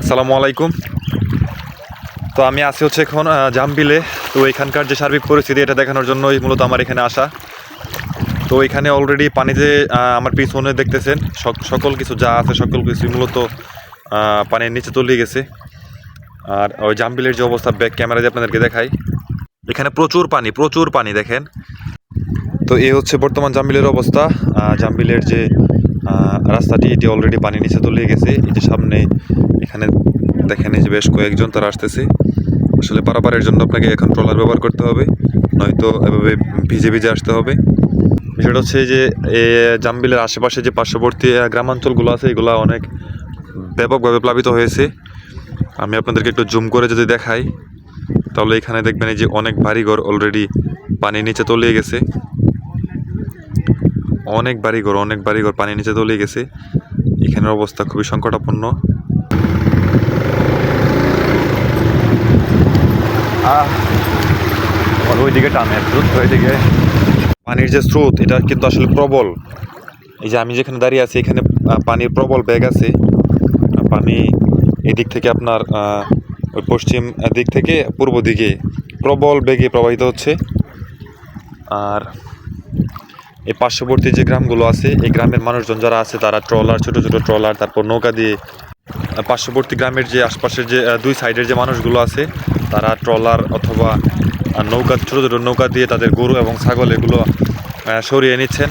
আসসালামু আলাইকুম। তো আমি আছি হচ্ছে এখন জামবিলে। তো এখানকার যে সার্বিক পরিস্থিতি এটা দেখানোর জন্যই মূলত আমার এখানে আসা। তো এখানে অলরেডি পানিতে আমার পিছনে দেখতেছেন সকল কিছু যা আছে সকল কিছু মূলত পানির নিচে তলিয়ে গেছে। আর ওই জামবিলের যে অবস্থা ব্যাক ক্যামেরা দিয়ে আপনাদেরকে দেখাই, এখানে প্রচুর পানি দেখেন। তো এই হচ্ছে বর্তমান জামবিলের অবস্থা। জামবিলের যে রাস্তাটি এটি অলরেডি পানির নিচে তলিয়ে গেছে। এই যে সামনে এখানে দেখেন এই যে বেশ কয়েকজন তারা আসতেছে। আসলে পারাপারের জন্য আপনাকে এখন ট্রলার ব্যবহার করতে হবে, নয়তো এভাবে ভিজে ভিজে আসতে হবে। বিষয়টা হচ্ছে যে জামবিলের আশেপাশে যে পার্শ্ববর্তী গ্রামাঞ্চলগুলো আছে এগুলো অনেক ব্যাপকভাবে প্লাবিত হয়েছে। আমি আপনাদেরকে একটু জুম করে যদি দেখাই তাহলে এখানে দেখবেন এই যে অনেক বাড়িঘর অলরেডি পানির নিচে তলিয়ে গেছে। অনেক বাড়িঘর পানির নিচে তলিয়ে গেছে। এখানের অবস্থা খুবই সংকটাপন্ন। ওইদিকে টানে দ্রুত, ওইদিকে পানির যে স্রোত এটা কিন্তু আসলে প্রবল। এই যে আমি যেখানে দাঁড়িয়ে আছি এখানে পানির প্রবল বেগ আছে। পানি এদিক থেকে আপনার ওই পশ্চিম দিক থেকে পূর্ব দিকে প্রবল বেগে প্রবাহিত হচ্ছে। আর এই পার্শ্ববর্তী যে গ্রামগুলো আছে এই গ্রামের মানুষজন যারা আছে তারা ট্রলার, ছোট ছোট ট্রলার, তারপর নৌকা দিয়ে পার্শ্ববর্তী গ্রামের যে আশপাশের যে দুই সাইডের যে মানুষগুলো আছে তারা ট্রলার অথবা নৌকা, ছোটো ছোটো নৌকা দিয়ে তাদের গরু এবং ছাগল এগুলো সরিয়ে নিচ্ছেন।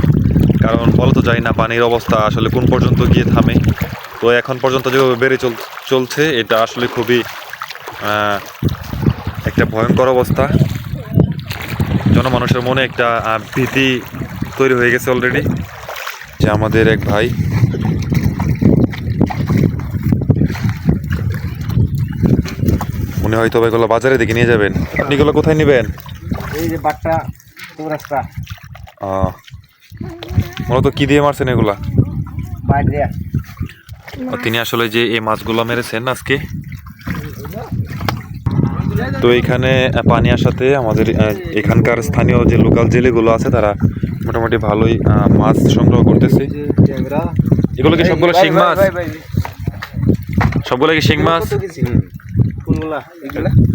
কারণ বলা তো যায় না পানির অবস্থা আসলে কোন পর্যন্ত গিয়ে থামে। তো এখন পর্যন্ত যেভাবে বেড়ে চলছে এটা আসলে খুবই একটা ভয়ঙ্কর অবস্থা। জনমানুষের মনে একটা ভীতি তৈরি হয়ে গেছে অলরেডি। যে আমাদের এক ভাই মনে হয়তো এগুলো বাজারের দিকে নিয়ে যাবেন। আপনি এগুলো কোথায় নেবেন? এই যে বাট্টা রাস্তা মূলত কি দিয়ে মারছেন এগুলা? পাট দিয়া। তিনি আসলে যে এই মাছগুলো মেরেছেন আজকে। তো এইখানে পানি আসাতে আমাদের এখানকার স্থানীয় যে লোকাল জেলেগুলো আছে তারা মোটামুটি ভালোই মাছ সংগ্রহ করতেছে। এগুলো কি সবগুলো শিং মাছ? সবগুলো কি শিং মাছ?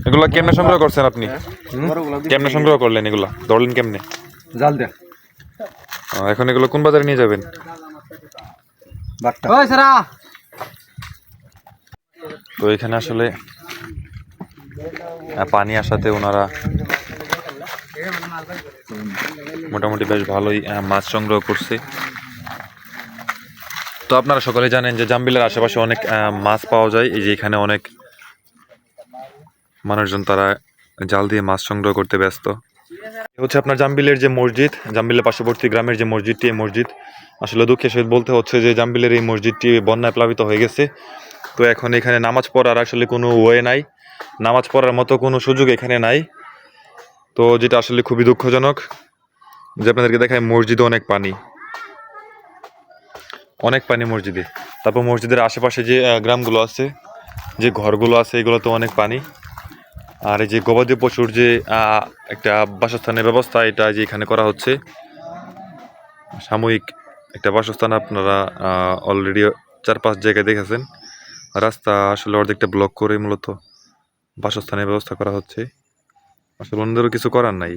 এগুলো কেমনে সংগ্রহ করছেন আপনি? কেমনে সংগ্রহ করলেন? এগুলা ধরলেন কেমনে? জাল দেয়া। এখন এগুলো কোন বাজারে নিয়ে যাবেন? তো এখানে আসলে পানি আসাতে ওনারা মোটামুটি বেশ ভালোই মাছ সংগ্রহ করছে। তো আপনারা সকলে জানেন যে জামবিলের আশেপাশে অনেক মাছ পাওয়া যায়। এই যে এখানে অনেক মানুষজন তারা জাল দিয়ে মাছ সংগ্রহ করতে ব্যস্ত। হচ্ছে আপনার জামবিলের যে মসজিদ, জামবিলের পার্শ্ববর্তী গ্রামের যে মসজিদটি, এই মসজিদ আসলে দুঃখের সহিত বলতে হচ্ছে যে জামবিলের এই মসজিদটি বন্যায় প্লাবিত হয়ে গেছে। তো এখন এখানে নামাজ পড়ার আসলে কোনো ওয়ে নাই, নামাজ পড়ার মতো কোনো সুযোগ এখানে নাই। তো যেটা আসলে খুবই দুঃখজনক যে আপনাদেরকে দেখায় মসজিদে অনেক পানি মসজিদে। তারপর মসজিদের আশেপাশে যে গ্রামগুলো আছে, যে ঘরগুলো আছে এগুলো তো অনেক পানি। আর এই যে গবাদি পশুর যে একটা বাসস্থানের ব্যবস্থা এটা যে এখানে করা হচ্ছে, সাময়িক একটা বাসস্থান আপনারা অলরেডি 4-5 জায়গায় দেখেছেন। রাস্তা আসলে অর্ধেকটা ব্লক করে মূলত বাসস্থানের ব্যবস্থা করা হচ্ছে। আসলে অন্যদেরও কিছু করার নাই।